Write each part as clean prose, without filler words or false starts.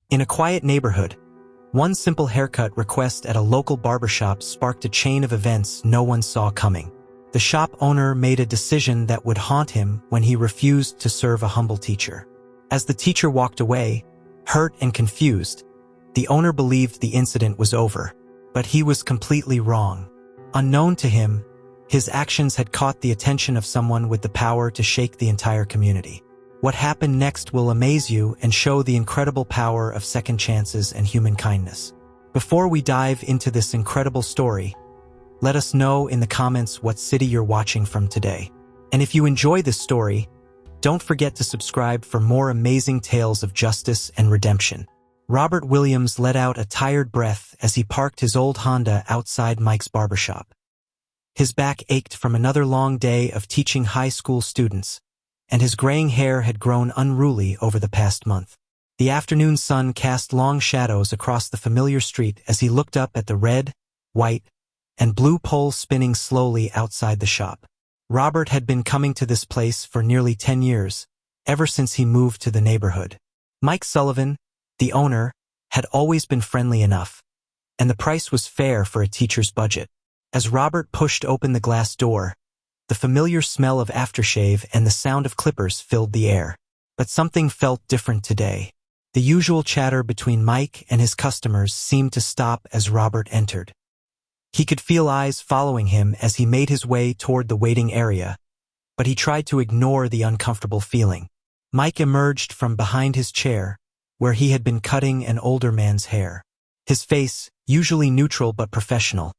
In a quiet neighborhood, one simple haircut request at a local barbershop sparked a chain of events no one saw coming. The shop owner made a decision that would haunt him when he refused to serve a humble teacher. As the teacher walked away, hurt and confused, the owner believed the incident was over, but he was completely wrong. Unknown to him, his actions had caught the attention of someone with the power to shake the entire community. What happened next will amaze you and show the incredible power of second chances and human kindness. Before we dive into this incredible story, let us know in the comments what city you're watching from today. And if you enjoy this story, don't forget to subscribe for more amazing tales of justice and redemption. Robert Williams let out a tired breath as he parked his old Honda outside Mike's barbershop. His back ached from another long day of teaching high school students, and his graying hair had grown unruly over the past month. The afternoon sun cast long shadows across the familiar street as he looked up at the red, white, and blue pole spinning slowly outside the shop. Robert had been coming to this place for nearly 10 years, ever since he moved to the neighborhood. Mike Sullivan, the owner, had always been friendly enough, and the price was fair for a teacher's budget. As Robert pushed open the glass door, the familiar smell of aftershave and the sound of clippers filled the air. But something felt different today. The usual chatter between Mike and his customers seemed to stop as Robert entered. He could feel eyes following him as he made his way toward the waiting area, but he tried to ignore the uncomfortable feeling. Mike emerged from behind his chair, where he had been cutting an older man's hair. His face, usually neutral but professional,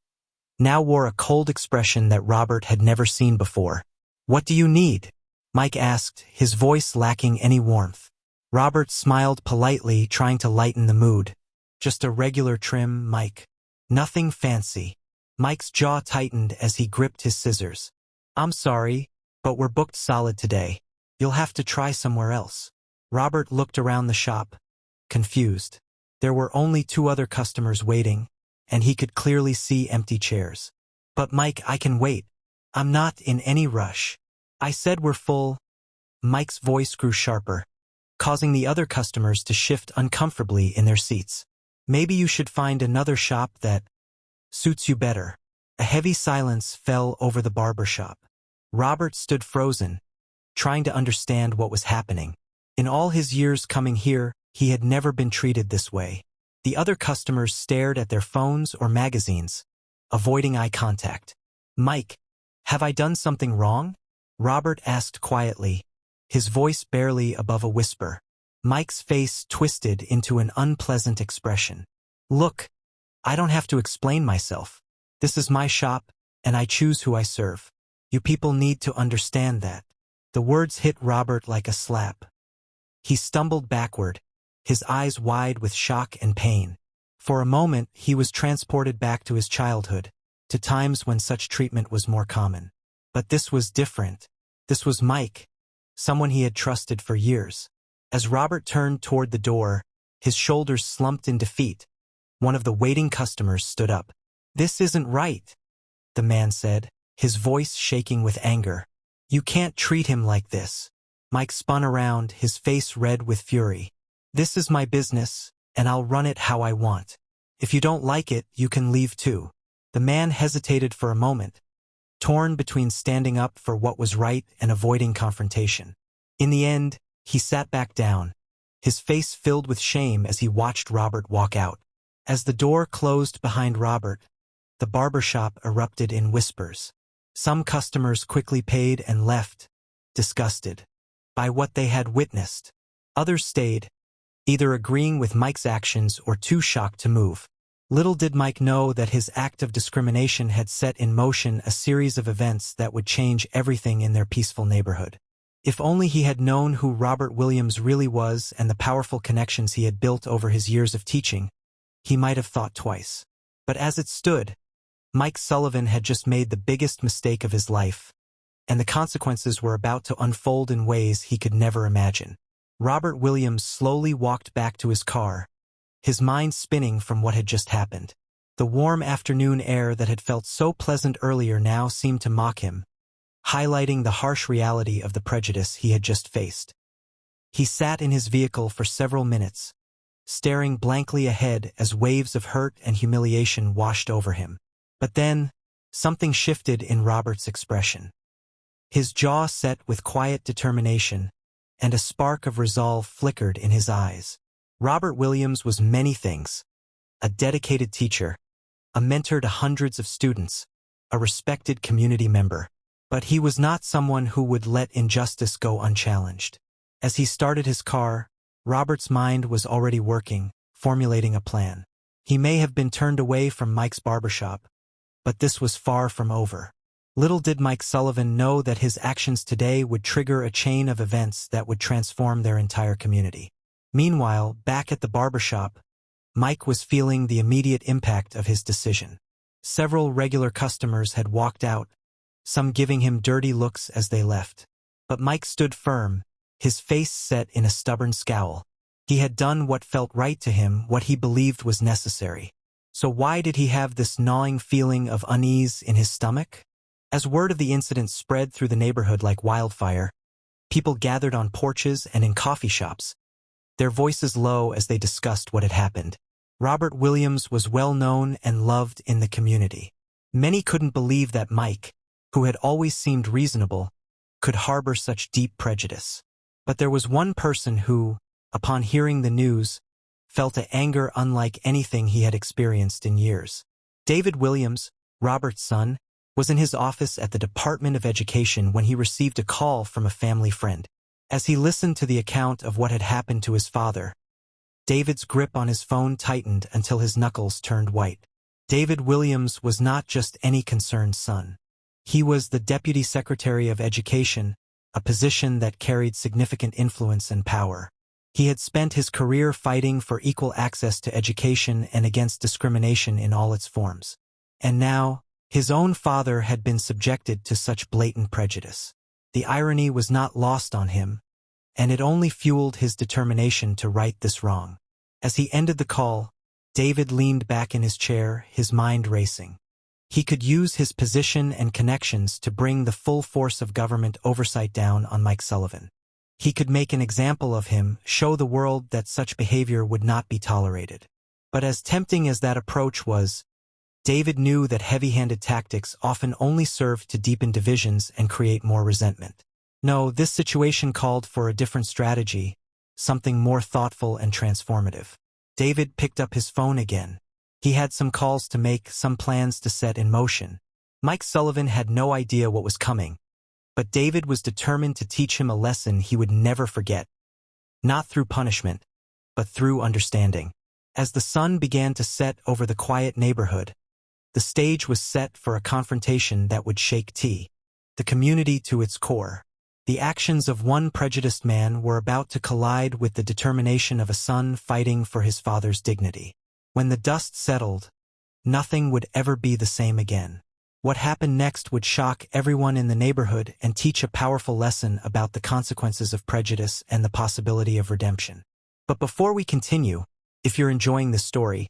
now wore a cold expression that Robert had never seen before. "What do you need?" Mike asked, his voice lacking any warmth. Robert smiled politely, trying to lighten the mood. "Just a regular trim, Mike. Nothing fancy." Mike's jaw tightened as he gripped his scissors. "I'm sorry, but we're booked solid today. You'll have to try somewhere else." Robert looked around the shop, confused. There were only 2 other customers waiting, and he could clearly see empty chairs. "But Mike, I can wait. I'm not in any rush. I said we're full." Mike's voice grew sharper, causing the other customers to shift uncomfortably in their seats. "Maybe you should find another shop that suits you better." A heavy silence fell over the barber shop. Robert stood frozen, trying to understand what was happening. In all his years coming here, he had never been treated this way. The other customers stared at their phones or magazines, avoiding eye contact. "Mike, have I done something wrong?" Robert asked quietly, his voice barely above a whisper. Mike's face twisted into an unpleasant expression. "Look, I don't have to explain myself. This is my shop, and I choose who I serve. You people need to understand that." The words hit Robert like a slap. He stumbled backward, his eyes wide with shock and pain. For a moment, he was transported back to his childhood, to times when such treatment was more common. But this was different. This was Mike, someone he had trusted for years. As Robert turned toward the door, his shoulders slumped in defeat. One of the waiting customers stood up. "This isn't right," the man said, his voice shaking with anger. "You can't treat him like this." Mike spun around, his face red with fury. "This is my business, and I'll run it how I want. If you don't like it, you can leave too." The man hesitated for a moment, torn between standing up for what was right and avoiding confrontation. In the end, he sat back down, his face filled with shame as he watched Robert walk out. As the door closed behind Robert, the barbershop erupted in whispers. Some customers quickly paid and left, disgusted by what they had witnessed. Others stayed, either agreeing with Mike's actions or too shocked to move. Little did Mike know that his act of discrimination had set in motion a series of events that would change everything in their peaceful neighborhood. If only he had known who Robert Williams really was and the powerful connections he had built over his years of teaching, he might have thought twice. But as it stood, Mike Sullivan had just made the biggest mistake of his life, and the consequences were about to unfold in ways he could never imagine. Robert Williams slowly walked back to his car, his mind spinning from what had just happened. The warm afternoon air that had felt so pleasant earlier now seemed to mock him, highlighting the harsh reality of the prejudice he had just faced. He sat in his vehicle for several minutes, staring blankly ahead as waves of hurt and humiliation washed over him. But then, something shifted in Robert's expression. His jaw set with quiet determination, and a spark of resolve flickered in his eyes. Robert Williams was many things: a dedicated teacher, a mentor to hundreds of students, a respected community member. But he was not someone who would let injustice go unchallenged. As he started his car, Robert's mind was already working, formulating a plan. He may have been turned away from Mike's barbershop, but this was far from over. Little did Mike Sullivan know that his actions today would trigger a chain of events that would transform their entire community. Meanwhile, back at the barbershop, Mike was feeling the immediate impact of his decision. Several regular customers had walked out, some giving him dirty looks as they left. But Mike stood firm, his face set in a stubborn scowl. He had done what felt right to him, what he believed was necessary. So why did he have this gnawing feeling of unease in his stomach? As word of the incident spread through the neighborhood like wildfire, people gathered on porches and in coffee shops, their voices low as they discussed what had happened. Robert Williams was well known and loved in the community. Many couldn't believe that Mike, who had always seemed reasonable, could harbor such deep prejudice. But there was one person who, upon hearing the news, felt an anger unlike anything he had experienced in years. David Williams, Robert's son, was in his office at the Department of Education when he received a call from a family friend. As he listened to the account of what had happened to his father, David's grip on his phone tightened until his knuckles turned white. David Williams was not just any concerned son. He was the Deputy Secretary of Education, a position that carried significant influence and power. He had spent his career fighting for equal access to education and against discrimination in all its forms. And now, his own father had been subjected to such blatant prejudice. The irony was not lost on him, and it only fueled his determination to right this wrong. As he ended the call, David leaned back in his chair, his mind racing. He could use his position and connections to bring the full force of government oversight down on Mike Sullivan. He could make an example of him, show the world that such behavior would not be tolerated. But as tempting as that approach was, David knew that heavy-handed tactics often only served to deepen divisions and create more resentment. No, this situation called for a different strategy, something more thoughtful and transformative. David picked up his phone again. He had some calls to make, some plans to set in motion. Mike Sullivan had no idea what was coming, but David was determined to teach him a lesson he would never forget. Not through punishment, but through understanding. As the sun began to set over the quiet neighborhood, the stage was set for a confrontation that would shake the community to its core. The actions of one prejudiced man were about to collide with the determination of a son fighting for his father's dignity. When the dust settled, nothing would ever be the same again. What happened next would shock everyone in the neighborhood and teach a powerful lesson about the consequences of prejudice and the possibility of redemption. But before we continue, if you're enjoying this story,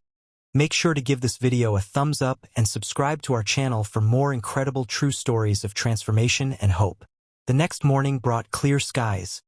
make sure to give this video a thumbs up and subscribe to our channel for more incredible true stories of transformation and hope. The next morning brought clear skies,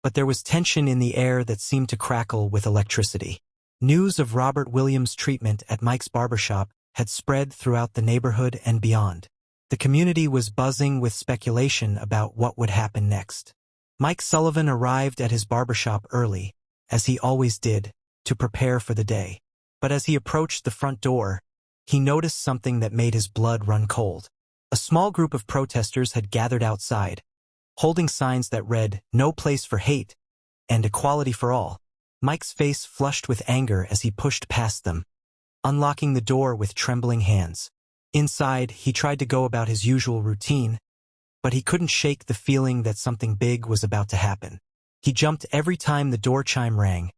but there was tension in the air that seemed to crackle with electricity. News of Robert Williams' treatment at Mike's barbershop had spread throughout the neighborhood and beyond. The community was buzzing with speculation about what would happen next. Mike Sullivan arrived at his barbershop early, as he always did, to prepare for the day. But as he approached the front door, he noticed something that made his blood run cold. A small group of protesters had gathered outside, holding signs that read, "No place for hate," and "Equality for all." Mike's face flushed with anger as he pushed past them, unlocking the door with trembling hands. Inside, he tried to go about his usual routine, but he couldn't shake the feeling that something big was about to happen. He jumped every time the door chime rang,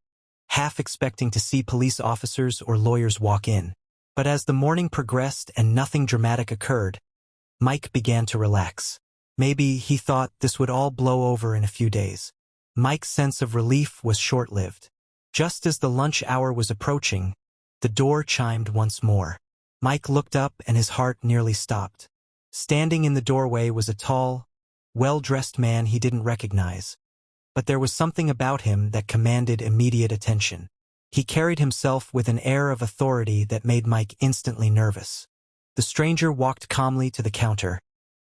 half expecting to see police officers or lawyers walk in. But as the morning progressed and nothing dramatic occurred, Mike began to relax. Maybe he thought this would all blow over in a few days. Mike's sense of relief was short-lived. Just as the lunch hour was approaching, the door chimed once more. Mike looked up and his heart nearly stopped. Standing in the doorway was a tall, well-dressed man he didn't recognize, but there was something about him that commanded immediate attention. He carried himself with an air of authority that made Mike instantly nervous. The stranger walked calmly to the counter,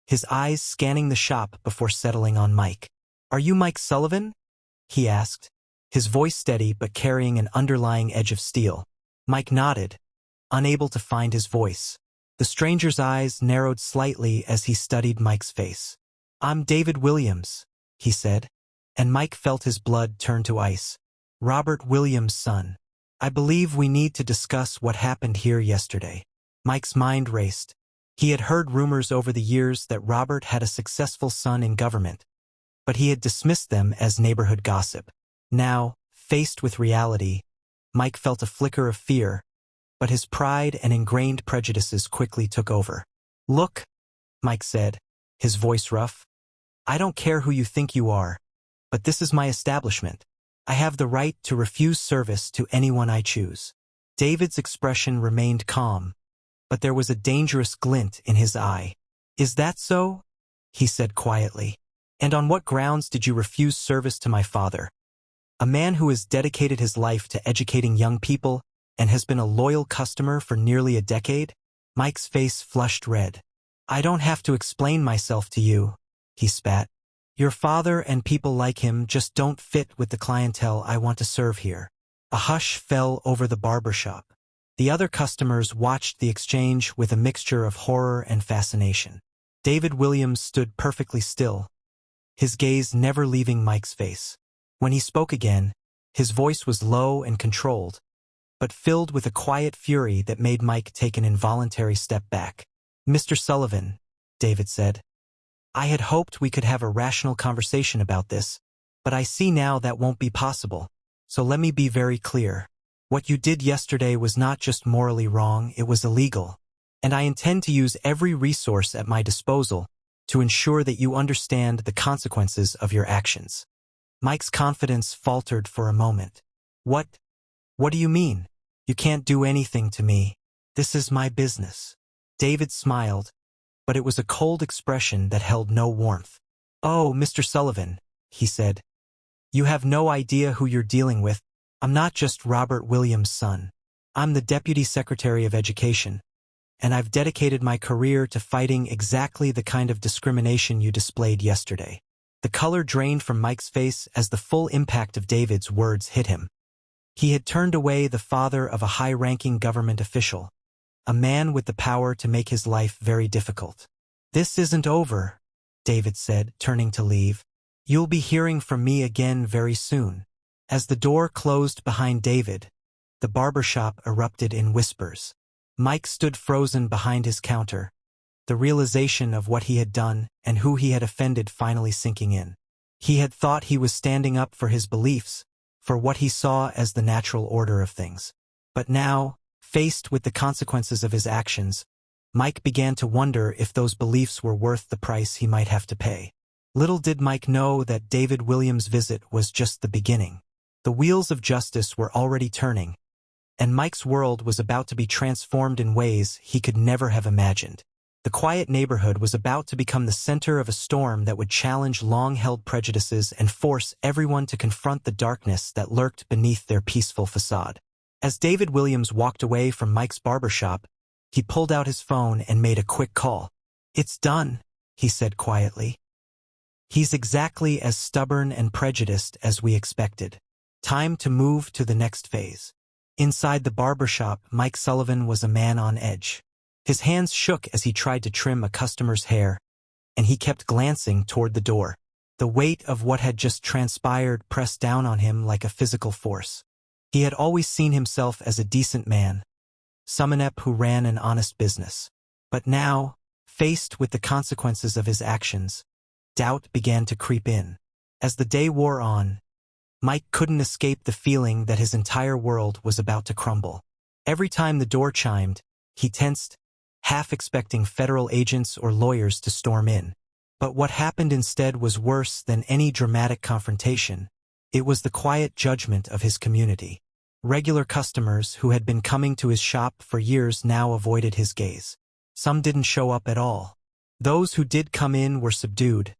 his eyes scanning the shop before settling on Mike. "Are you Mike Sullivan?" he asked, his voice steady but carrying an underlying edge of steel. Mike nodded, unable to find his voice. The stranger's eyes narrowed slightly as he studied Mike's face. "I'm David Williams," he said, and Mike felt his blood turn to ice. "Robert Williams' son. I believe we need to discuss what happened here yesterday." Mike's mind raced. He had heard rumors over the years that Robert had a successful son in government, but he had dismissed them as neighborhood gossip. Now, faced with reality, Mike felt a flicker of fear, but his pride and ingrained prejudices quickly took over. "Look," Mike said, his voice rough, "I don't care who you think you are, but this is my establishment. I have the right to refuse service to anyone I choose." David's expression remained calm, but there was a dangerous glint in his eye. "Is that so?" he said quietly. "And on what grounds did you refuse service to my father? A man who has dedicated his life to educating young people and has been a loyal customer for nearly a decade?" Mike's face flushed red. "I don't have to explain myself to you," he spat. "Your father and people like him just don't fit with the clientele I want to serve here." A hush fell over the barber shop. The other customers watched the exchange with a mixture of horror and fascination. David Williams stood perfectly still, his gaze never leaving Mike's face. When he spoke again, his voice was low and controlled, but filled with a quiet fury that made Mike take an involuntary step back. "Mr. Sullivan," David said, "I had hoped we could have a rational conversation about this, but I see now that won't be possible. So let me be very clear. What you did yesterday was not just morally wrong, it was illegal, and I intend to use every resource at my disposal to ensure that you understand the consequences of your actions." Mike's confidence faltered for a moment. What do you mean? You can't do anything to me. This is my business." David smiled, but it was a cold expression that held no warmth. "Oh, Mr. Sullivan," he said, "you have no idea who you're dealing with. I'm not just Robert Williams' son. I'm the Deputy Secretary of Education, and I've dedicated my career to fighting exactly the kind of discrimination you displayed yesterday." The color drained from Mike's face as the full impact of David's words hit him. He had turned away the father of a high-ranking government official, a man with the power to make his life very difficult. "This isn't over," David said, turning to leave. "You'll be hearing from me again very soon." As the door closed behind David, the barber shop erupted in whispers. Mike stood frozen behind his counter, the realization of what he had done and who he had offended finally sinking in. He had thought he was standing up for his beliefs, for what he saw as the natural order of things. But now, faced with the consequences of his actions, Mike began to wonder if those beliefs were worth the price he might have to pay. Little did Mike know that David Williams' visit was just the beginning. The wheels of justice were already turning, and Mike's world was about to be transformed in ways he could never have imagined. The quiet neighborhood was about to become the center of a storm that would challenge long-held prejudices and force everyone to confront the darkness that lurked beneath their peaceful facade. As David Williams walked away from Mike's barbershop, he pulled out his phone and made a quick call. "It's done," he said quietly. "He's exactly as stubborn and prejudiced as we expected. Time to move to the next phase." Inside the barbershop, Mike Sullivan was a man on edge. His hands shook as he tried to trim a customer's hair, and he kept glancing toward the door. The weight of what had just transpired pressed down on him like a physical force. He had always seen himself as a decent man, someone who ran an honest business. But now, faced with the consequences of his actions, doubt began to creep in. As the day wore on, Mike couldn't escape the feeling that his entire world was about to crumble. Every time the door chimed, he tensed, half expecting federal agents or lawyers to storm in. But what happened instead was worse than any dramatic confrontation. It was the quiet judgment of his community. Regular customers who had been coming to his shop for years now avoided his gaze. Some didn't show up at all. Those who did come in were subdued,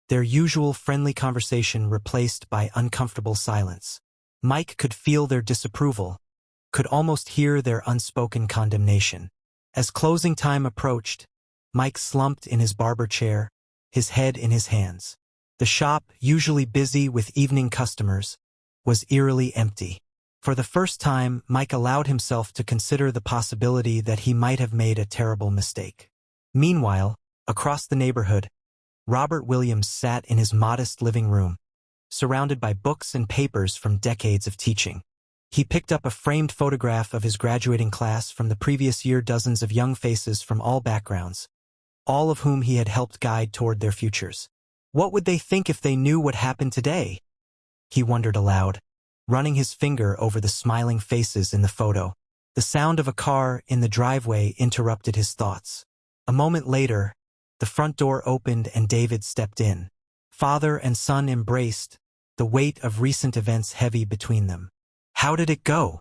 their usual friendly conversation replaced by uncomfortable silence. Mike could feel their disapproval, could almost hear their unspoken condemnation. As closing time approached, Mike slumped in his barber chair, his head in his hands. The shop, usually busy with evening customers, was eerily empty. For the first time, Mike allowed himself to consider the possibility that he might have made a terrible mistake. Meanwhile, across the neighborhood, Robert Williams sat in his modest living room, surrounded by books and papers from decades of teaching. He picked up a framed photograph of his graduating class from the previous year, dozens of young faces from all backgrounds, all of whom he had helped guide toward their futures. What would they think if they knew what happened today? He wondered aloud, running his finger over the smiling faces in the photo. The sound of a car in the driveway interrupted his thoughts. A moment later, the front door opened and David stepped in. Father and son embraced, the weight of recent events heavy between them. "How did it go?"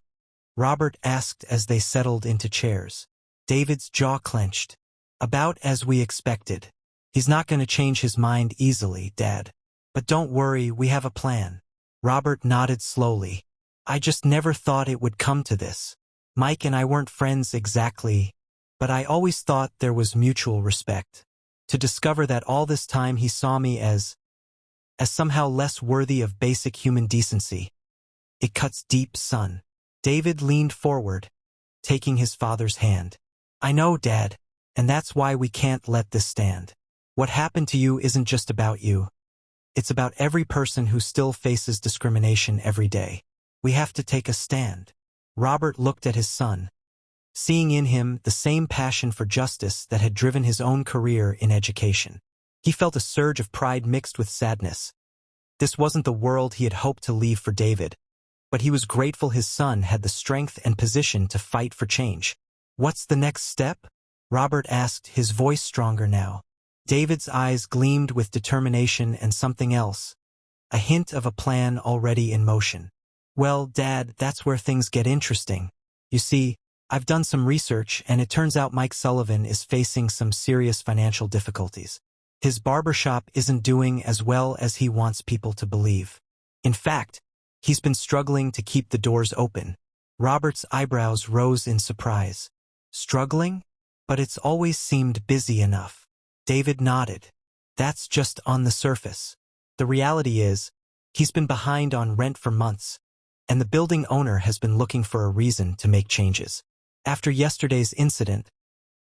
Robert asked as they settled into chairs. David's jaw clenched. "About as we expected. He's not going to change his mind easily, Dad. But don't worry, we have a plan." Robert nodded slowly. "I just never thought it would come to this. Mike and I weren't friends exactly, but I always thought there was mutual respect. To discover that all this time he saw me as somehow less worthy of basic human decency. It cuts deep, son." David leaned forward, taking his father's hand. "I know, Dad, and that's why we can't let this stand. What happened to you isn't just about you. It's about every person who still faces discrimination every day. We have to take a stand." Robert looked at his son, seeing in him the same passion for justice that had driven his own career in education. He felt a surge of pride mixed with sadness. This wasn't the world he had hoped to leave for David, but he was grateful his son had the strength and position to fight for change. "What's the next step?" Robert asked, his voice stronger now. David's eyes gleamed with determination and something else, a hint of a plan already in motion. "Well, Dad, that's where things get interesting. You see, I've done some research and it turns out Mike Sullivan is facing some serious financial difficulties. His barbershop isn't doing as well as he wants people to believe. In fact, he's been struggling to keep the doors open." Robert's eyebrows rose in surprise. "Struggling? But it's always seemed busy enough." David nodded. "That's just on the surface. The reality is, he's been behind on rent for months, and the building owner has been looking for a reason to make changes. After yesterday's incident,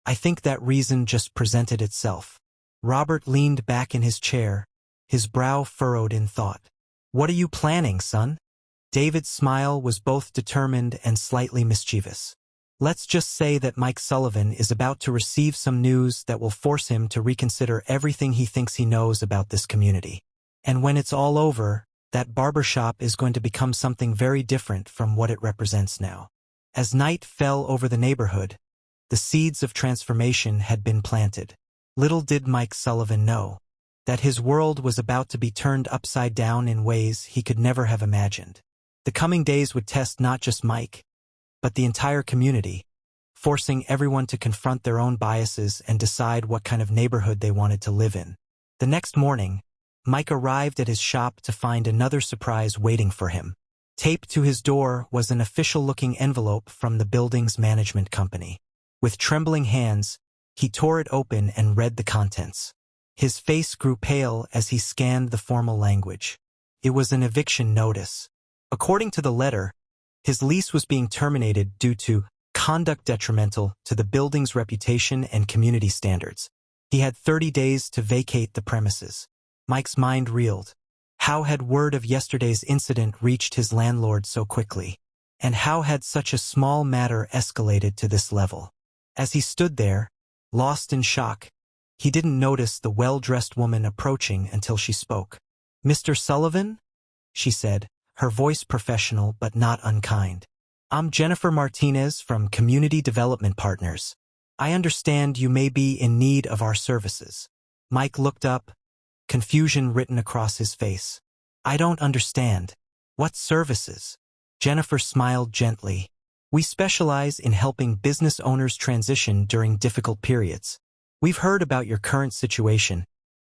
I think that reason just presented itself." Robert leaned back in his chair, his brow furrowed in thought. "What are you planning, son?" David's smile was both determined and slightly mischievous. "Let's just say that Mike Sullivan is about to receive some news that will force him to reconsider everything he thinks he knows about this community. And when it's all over, that barbershop is going to become something very different from what it represents now." As night fell over the neighborhood, the seeds of transformation had been planted. Little did Mike Sullivan know that his world was about to be turned upside down in ways he could never have imagined. The coming days would test not just Mike, but the entire community, forcing everyone to confront their own biases and decide what kind of neighborhood they wanted to live in. The next morning, Mike arrived at his shop to find another surprise waiting for him. Taped to his door was an official-looking envelope from the building's management company. With trembling hands, he tore it open and read the contents. His face grew pale as he scanned the formal language. It was an eviction notice. According to the letter, his lease was being terminated due to conduct detrimental to the building's reputation and community standards. He had 30 days to vacate the premises. Mike's mind reeled. How had word of yesterday's incident reached his landlord so quickly? And how had such a small matter escalated to this level? As he stood there, lost in shock, he didn't notice the well-dressed woman approaching until she spoke. "Mr. Sullivan?" she said, her voice professional but not unkind. "I'm Jennifer Martinez from Community Development Partners. I understand you may be in need of our services." Mike looked up, confusion written across his face. "I don't understand. What services?" Jennifer smiled gently. "We specialize in helping business owners transition during difficult periods. We've heard about your current situation,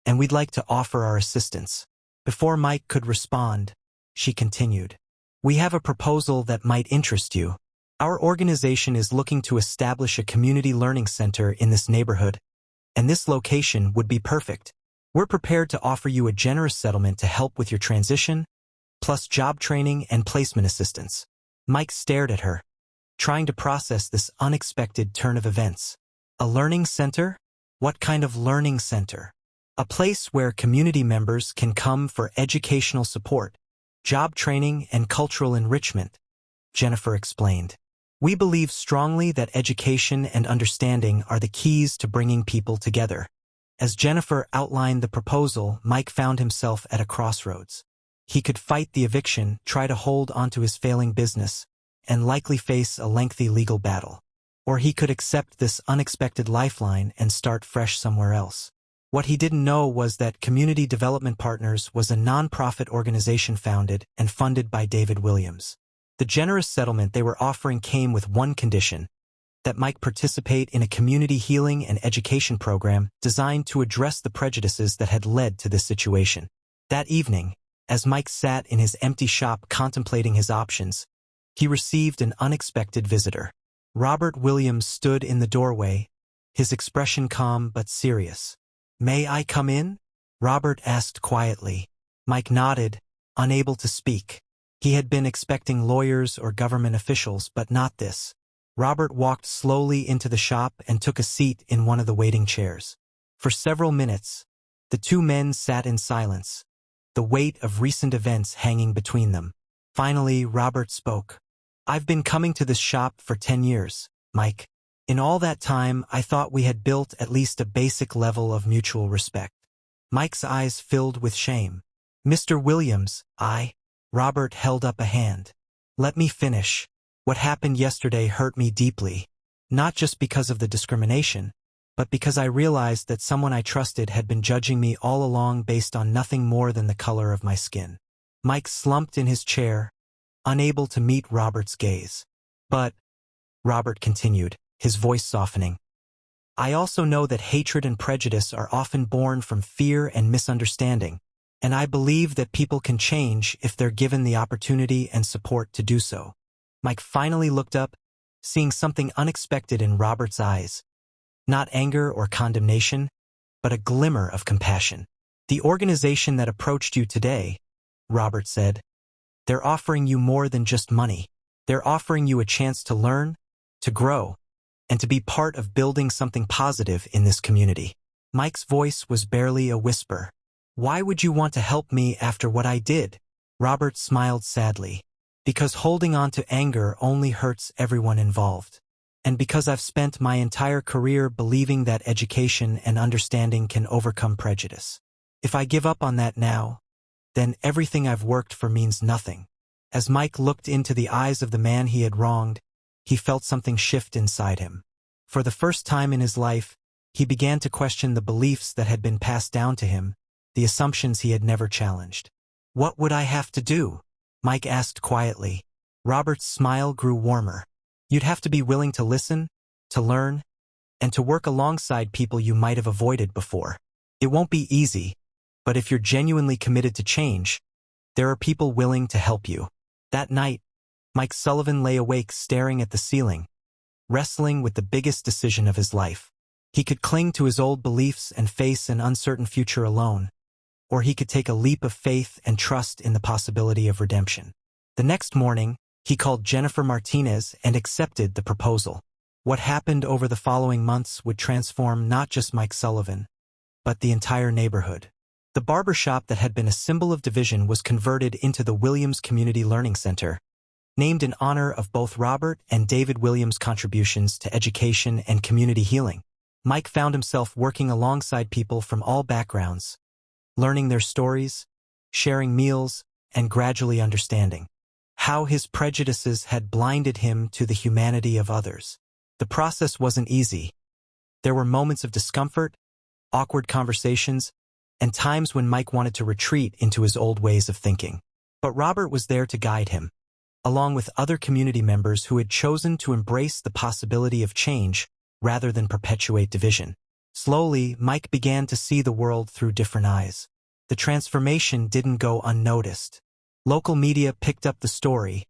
and we'd like to offer our assistance." Before Mike could respond, she continued. "We have a proposal that might interest you. Our organization is looking to establish a community learning center in this neighborhood, and this location would be perfect. We're prepared to offer you a generous settlement to help with your transition, plus job training and placement assistance." Mike stared at her, trying to process this unexpected turn of events. A learning center? What kind of learning center? "A place where community members can come for educational support, job training, and cultural enrichment," Jennifer explained. "We believe strongly that education and understanding are the keys to bringing people together." As Jennifer outlined the proposal, Mike found himself at a crossroads. He could fight the eviction, try to hold onto his failing business, and likely face a lengthy legal battle. Or he could accept this unexpected lifeline and start fresh somewhere else. What he didn't know was that Community Development Partners was a nonprofit organization founded and funded by David Williams. The generous settlement they were offering came with one condition: that Mike participate in a community healing and education program designed to address the prejudices that had led to this situation. That evening, as Mike sat in his empty shop contemplating his options, he received an unexpected visitor. Robert Williams stood in the doorway, his expression calm but serious. "May I come in?" Robert asked quietly. Mike nodded, unable to speak. He had been expecting lawyers or government officials, but not this. Robert walked slowly into the shop and took a seat in one of the waiting chairs. For several minutes, the two men sat in silence, the weight of recent events hanging between them. Finally, Robert spoke. "I've been coming to this shop for 10 years, Mike. In all that time, I thought we had built at least a basic level of mutual respect." Mike's eyes filled with shame. "Mr. Williams, Robert held up a hand. "Let me finish. What happened yesterday hurt me deeply, not just because of the discrimination, but because I realized that someone I trusted had been judging me all along based on nothing more than the color of my skin." Mike slumped in his chair, unable to meet Robert's gaze. "But," Robert continued, his voice softening, "I also know that hatred and prejudice are often born from fear and misunderstanding, and I believe that people can change if they're given the opportunity and support to do so." Mike finally looked up, seeing something unexpected in Robert's eyes. Not anger or condemnation, but a glimmer of compassion. "The organization that approached you today," Robert said, "they're offering you more than just money. They're offering you a chance to learn, to grow, and to be part of building something positive in this community." Mike's voice was barely a whisper. "Why would you want to help me after what I did?" Robert smiled sadly. "Because holding on to anger only hurts everyone involved. And because I've spent my entire career believing that education and understanding can overcome prejudice. If I give up on that now, then everything I've worked for means nothing." As Mike looked into the eyes of the man he had wronged, he felt something shift inside him. For the first time in his life, he began to question the beliefs that had been passed down to him, the assumptions he had never challenged. "What would I have to do?" Mike asked quietly. Robert's smile grew warmer. "You'd have to be willing to listen, to learn, and to work alongside people you might have avoided before. It won't be easy, but if you're genuinely committed to change, there are people willing to help you." That night, Mike Sullivan lay awake staring at the ceiling, wrestling with the biggest decision of his life. He could cling to his old beliefs and face an uncertain future alone, or he could take a leap of faith and trust in the possibility of redemption. The next morning, he called Jennifer Martinez and accepted the proposal. What happened over the following months would transform not just Mike Sullivan, but the entire neighborhood. The barber shop that had been a symbol of division was converted into the Williams Community Learning Center, named in honor of both Robert and David Williams' contributions to education and community healing. Mike found himself working alongside people from all backgrounds, learning their stories, sharing meals, and gradually understanding how his prejudices had blinded him to the humanity of others. The process wasn't easy. There were moments of discomfort, awkward conversations, and times when Mike wanted to retreat into his old ways of thinking. But Robert was there to guide him, along with other community members who had chosen to embrace the possibility of change rather than perpetuate division. Slowly, Mike began to see the world through different eyes. The transformation didn't go unnoticed. Local media picked up the story,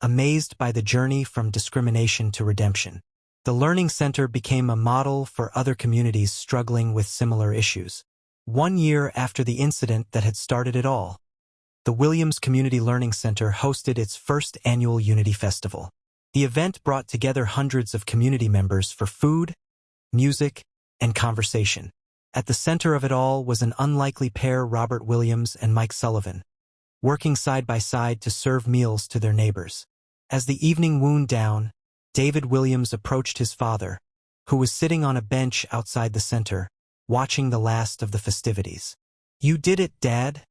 amazed by the journey from discrimination to redemption. The Learning Center became a model for other communities struggling with similar issues. 1 year after the incident that had started it all, the Williams Community Learning Center hosted its first annual Unity Festival. The event brought together hundreds of community members for food, music, and conversation. At the center of it all was an unlikely pair, Robert Williams and Mike Sullivan, working side by side to serve meals to their neighbors. As the evening wound down, David Williams approached his father, who was sitting on a bench outside the center, watching the last of the festivities. "You did it, Dad,"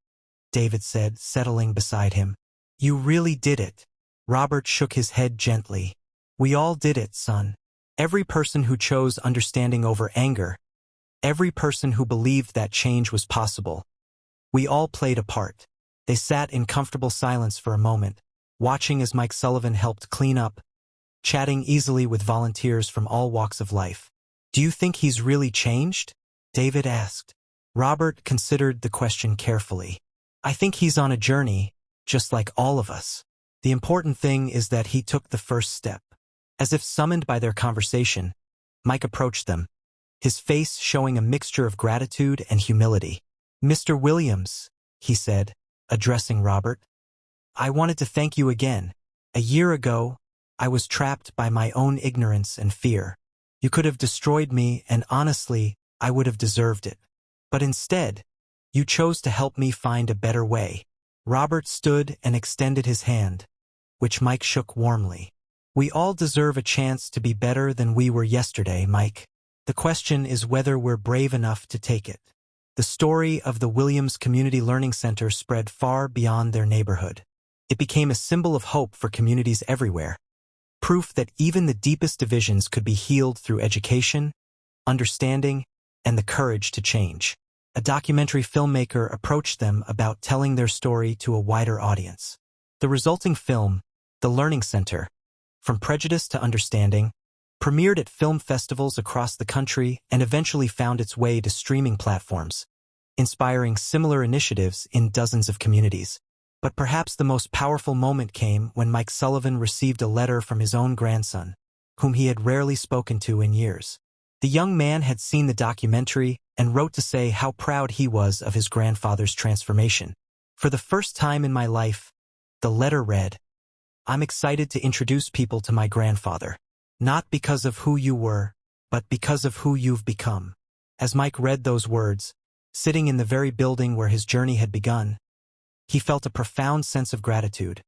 David said, settling beside him. "You really did it." Robert shook his head gently. "We all did it, son. Every person who chose understanding over anger, every person who believed that change was possible. We all played a part." They sat in comfortable silence for a moment, watching as Mike Sullivan helped clean up, chatting easily with volunteers from all walks of life. "Do you think he's really changed?" David asked. Robert considered the question carefully. "I think he's on a journey, just like all of us. The important thing is that he took the first step." As if summoned by their conversation, Mike approached them, his face showing a mixture of gratitude and humility. "Mr. Williams," he said, addressing Robert, "I wanted to thank you again. A year ago, I was trapped by my own ignorance and fear. You could have destroyed me, and honestly, I would have deserved it. But instead, you chose to help me find a better way." Robert stood and extended his hand, which Mike shook warmly. "We all deserve a chance to be better than we were yesterday, Mike. The question is whether we're brave enough to take it." The story of the Williams Community Learning Center spread far beyond their neighborhood. It became a symbol of hope for communities everywhere, proof that even the deepest divisions could be healed through education, understanding, and the courage to change. A documentary filmmaker approached them about telling their story to a wider audience. The resulting film, The Learning Center, From Prejudice to Understanding, premiered at film festivals across the country and eventually found its way to streaming platforms, inspiring similar initiatives in dozens of communities. But perhaps the most powerful moment came when Mike Sullivan received a letter from his own grandson, whom he had rarely spoken to in years. The young man had seen the documentary and wrote to say how proud he was of his grandfather's transformation. "For the first time in my life," the letter read, "I'm excited to introduce people to my grandfather. Not because of who you were, but because of who you've become." As Mike read those words, sitting in the very building where his journey had begun, he felt a profound sense of gratitude,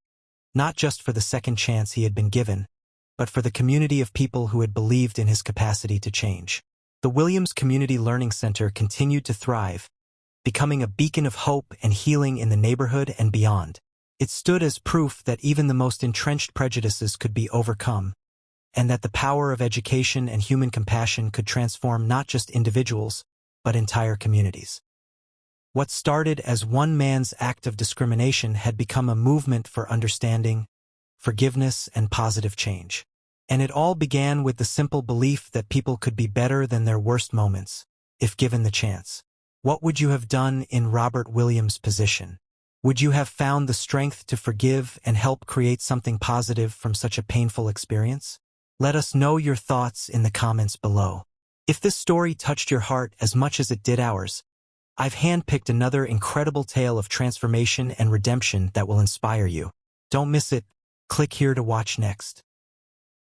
not just for the second chance he had been given, but for the community of people who had believed in his capacity to change. The Williams Community Learning Center continued to thrive, becoming a beacon of hope and healing in the neighborhood and beyond. It stood as proof that even the most entrenched prejudices could be overcome, and that the power of education and human compassion could transform not just individuals, but entire communities. What started as one man's act of discrimination had become a movement for understanding, forgiveness, and positive change. And it all began with the simple belief that people could be better than their worst moments, if given the chance. What would you have done in Robert Williams' position? Would you have found the strength to forgive and help create something positive from such a painful experience? Let us know your thoughts in the comments below. If this story touched your heart as much as it did ours, I've handpicked another incredible tale of transformation and redemption that will inspire you. Don't miss it. Click here to watch next.